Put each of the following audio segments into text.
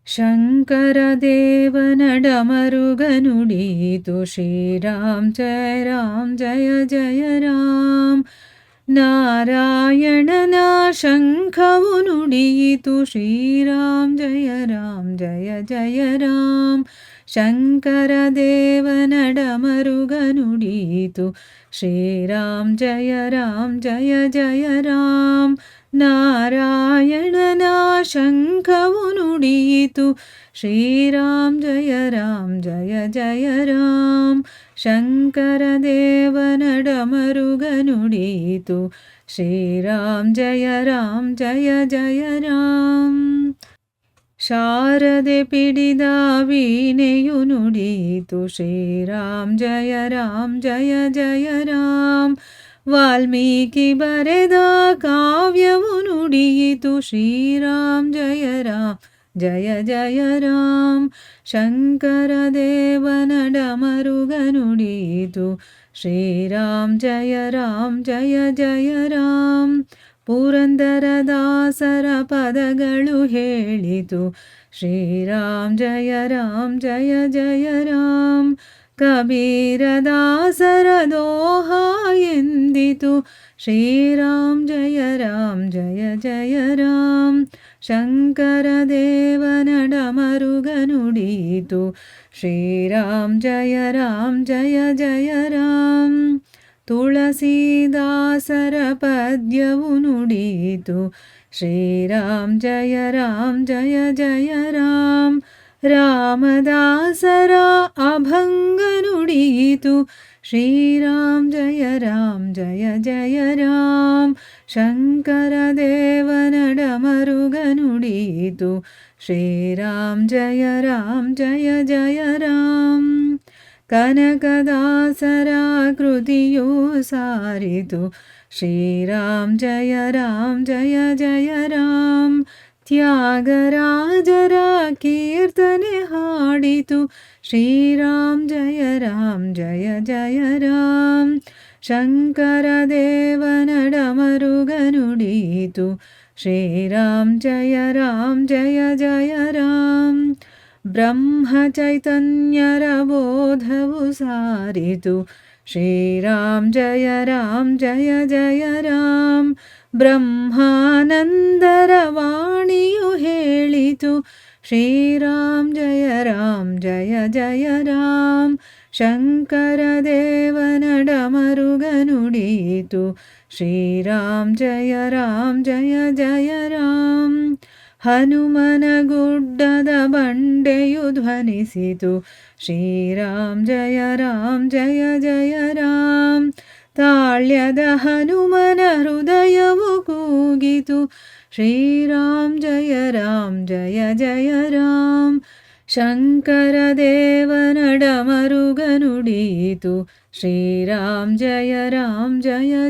ಶಂಕರದೇವನಡಮರುಗನುಡೀತು ಶ್ರೀರಾಮ್ ಜಯ ಜಯ ರಾಮ್. ನಾರಾಯಣನ ಶಂಖವು ನುಡಿಯಿತು ಶ್ರೀರಾಮ್ ಜಯ ಜಯ ರಾಮ್. ಶಂಕರದೇವನಡಮರುಗನುಡೀತು ಶ್ರೀರಾಮ್ ಜಯ ಜಯ ರಾಮ್. ನಾರಾಯಣನ ಶಂಖವು ನುಡಿಯಿತು ಶ್ರೀರಾಮ್ ಜಯ ಜಯ ರಾಮ್. ಶಂಕರದೇವನಡಮರುಗನುಡೀತು ಶ್ರೀರಾಮ್ ಜಯ ಜಯ ರಾಮ್. ಶಾರದೆ ಪಿಡಿದ ವೀಣೆಯು ನುಡಿಯಿತು ಶ್ರೀರಾಮ್ ಜಯ ಜಯ ರಾಮ್. ವಾಲ್ಮೀಕಿ ಬರೆದ ಕಾವ್ಯವು ನುಡಿಯಿತು ಶ್ರೀರಾಮ್ ಜಯ ಜಯ ರಾಮ್. ಶಂಕರದೇವನಡಮರುಗನುಡೀತು ಶ್ರೀರಾಮ್ ಜಯ ಜಯ ರಾಮ್. ಪುರಂದರದಾಸರ ಪದಗಳು ಹೇಳಿತು ಶ್ರೀರಾಮ್ ಜಯ ಜಯ ರಾಮ್. ಕಬೀರದಾಸರ ದೋಹ ಎಂದಿತು ಶ್ರೀರಾಮ್ ಜಯ ಜಯ ರಾಮ್. ಶಂಕರದೇವನಡಮರುಗನುಡೀತು ಶ್ರೀರಾಮ್ ಜಯ ಜಯ ರಾಮ್. ತುಳಸೀದಾಸರ ಪದ್ಯವು ನುಡಿಯಿತು ಶ್ರೀರಾಮ್ ಜಯ ಜಯ ರಾಮ್. ರಾಮದಾಸರ ಅಭಂಗ ನುಡಿಯಿತು ಶ್ರೀರಾಮ್ ಜಯ ಜಯ ರಾಮ್. ಶಂಕರದೇವನಡಮರುಗನುಡೀತು ಶ್ರೀರಾಮ್ ಜಯ ಜಯ ರಾಮ್. ಕನಕದಾಸರ ಕೃತಿಯು ಸಾರಿತು ಶ್ರೀರಾಮ್ ಜಯ ಜಯ ರಾಮ್. ತ್ಯಾಗರಾಜರ ಕೀರ್ತನೆ ಹಾಡಿತು ಶ್ರೀರಾಮ್ ಜಯ ಜಯ ರಾಮ್. ಶಂಕರದೇವನಡಮರುಗನುಡೀತು ಶ್ರೀರಾಮ್ ಜಯ ಜಯ ರಾಮ್. ಬ್ರಹ್ಮಚೈತನ್ಯರ ಬೋಧವು ಸಾರಿತು ಶ್ರೀರಾಮ್ ಜಯ ಜಯ ರಾಮ್. ಬ್ರಹ್ಮಾನಂದರ ವಾಣಿಯು ಹೇಳಿತು ಶ್ರೀರಾಮ್ ಜಯ ಜಯ ರಾಮ್. ಶಂಕರದೇವನಡಮರುಗನುಡೀತು ಶ್ರೀರಾಮ್ ಜಯ ಜಯ ರಾಮ್. ಹನುಮನ ಗುಡ್ಡದ ಬಂಡೆಯು ಧ್ವನಿಸಿತು ಶ್ರೀರಾಮ್ ಜಯ ಜಯ ರಾಮ್. ತಾಳ್ಯದ ಹನುಮನ ಹೃದಯವು ಕೂಗಿತು ಶ್ರೀರಾಮ್ ಜಯ ಜಯ ರಾಮ್. ಶಂಕರದೇವನಡಮರುಗನುಡೀತು ಶ್ರೀರಾಮ್ ಜಯ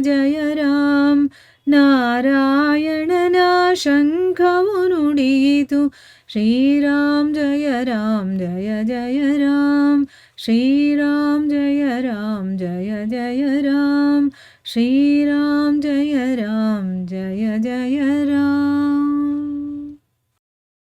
ಜಯ ರಾಮ್. ನಾರಾಯಣನ ಶಂಖವು ನುಡಿಯಿತು ಶ್ರೀರಾಮ್ ಜಯ ಜಯ ರಾಮ್. ಶ್ರೀರಾಮ್ ಜಯ ಜಯ ರಾಮ್. ಶ್ರೀರಾಮ್ ಜಯ ಜಯ ರಾಮ್.